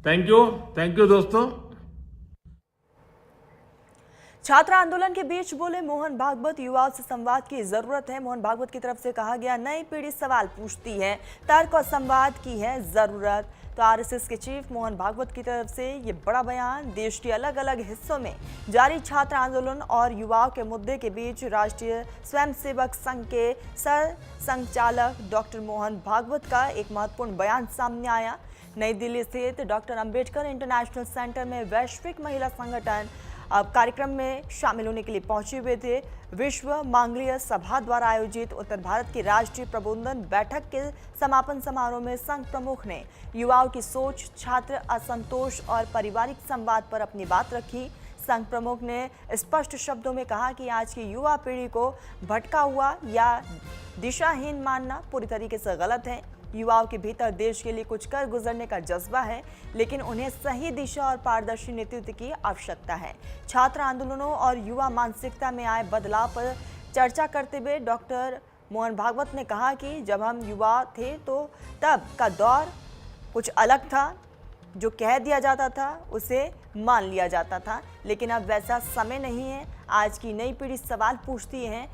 Thank you दोस्तों। छात्र आंदोलन के बीच बोले मोहन भागवत, युवाओं से संवाद की जरूरत है। मोहन भागवत की तरफ से कहा गया, नई पीढ़ी सवाल पूछती है, तर्क और संवाद की है जरूरत। तो आरएसएस के चीफ मोहन भागवत की तरफ से ये बड़ा बयान। देश के अलग अलग हिस्सों में जारी छात्र आंदोलन और युवाओं के मुद्दे के बीच राष्ट्रीय स्वयंसेवक संघ के सर संघचालक डॉक्टर मोहन भागवत का एक महत्वपूर्ण बयान सामने आया। नई दिल्ली स्थित डॉक्टर अंबेडकर इंटरनेशनल सेंटर में वैश्विक महिला संगठन अब कार्यक्रम में शामिल होने के लिए पहुंचे हुए थे। विश्व मांगलिक सभा द्वारा आयोजित उत्तर भारत की राष्ट्रीय प्रबंधन बैठक के समापन समारोह में संघ प्रमुख ने युवाओं की सोच, छात्र असंतोष और पारिवारिक संवाद पर अपनी बात रखी। संघ प्रमुख ने स्पष्ट शब्दों में कहा कि आज की युवा पीढ़ी को भटका हुआ या दिशाहीन मानना पूरी तरीके से गलत है। युवाओं के भीतर देश के लिए कुछ कर गुजरने का जज्बा है, लेकिन उन्हें सही दिशा और पारदर्शी नेतृत्व की आवश्यकता है। छात्र आंदोलनों और युवा मानसिकता में आए बदलाव पर चर्चा करते हुए डॉक्टर मोहन भागवत ने कहा कि जब हम युवा थे तो तब का दौर कुछ अलग था। जो कह दिया जाता था उसे मान लिया जाता था, लेकिन अब वैसा समय नहीं है। आज की नई पीढ़ी सवाल पूछती है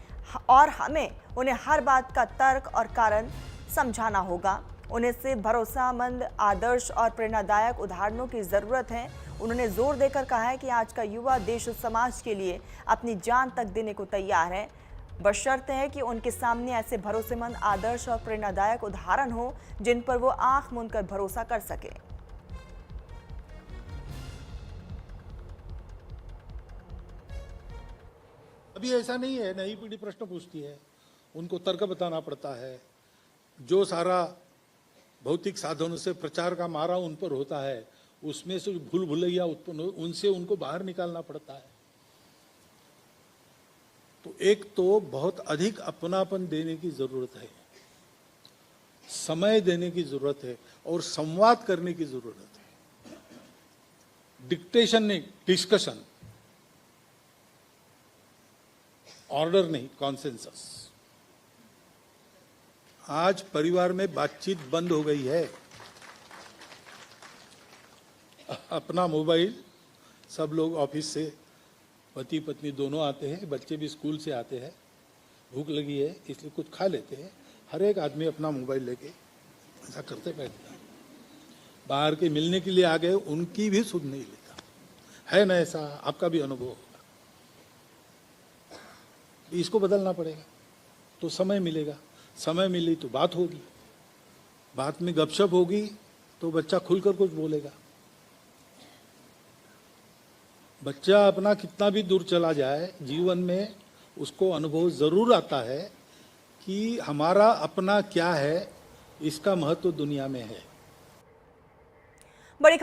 और हमें उन्हें हर बात का तर्क और कारण समझाना होगा। उन्हें से भरोसेमंद, आदर्श और प्रेरणादायक उदाहरणों की ज़रूरत है। उन्होंने जोर देकर कहा है कि आज का युवा देश और समाज के लिए अपनी जान तक देने को तैयार है, बशर्ते है कि उनके सामने ऐसे भरोसेमंद, आदर्श और प्रेरणादायक उदाहरण हो जिन पर वो आंख मूंद कर भरोसा कर सके। अभी ऐसा नहीं है, नई पीढ़ी प्रश्न पूछती है, उनको तर्क बताना पड़ता है। जो सारा भौतिक साधनों से प्रचार का मारा उन पर होता है, उसमें से भूल भुलैया उत्पन्न उनसे उनको बाहर निकालना पड़ता है। तो एक तो बहुत अधिक अपनापन देने की जरूरत है, समय देने की जरूरत है और संवाद करने की जरूरत है। डिक्टेशन नहीं, डिस्कशन, ऑर्डर नहीं, कॉन्सेंसस। आज परिवार में बातचीत बंद हो गई है। अपना मोबाइल, सब लोग ऑफिस से पति पत्नी दोनों आते हैं, बच्चे भी स्कूल से आते हैं, भूख लगी है इसलिए कुछ खा लेते हैं। हर एक आदमी अपना मोबाइल लेके ऐसा करते बैठता है। बाहर के मिलने के लिए आ गए, उनकी भी सुध नहीं लेता है ना। ऐसा आपका भी अनुभव होगा। इसको बदलना पड़ेगा तो समय मिलेगा। समय मिली तो बात होगी, बात में गपशप होगी तो बच्चा खुलकर कुछ बोलेगा। बच्चा अपना कितना भी दूर चला जाए, जीवन में उसको अनुभव जरूर आता है कि हमारा अपना क्या है, इसका महत्व दुनिया में है। बड़ी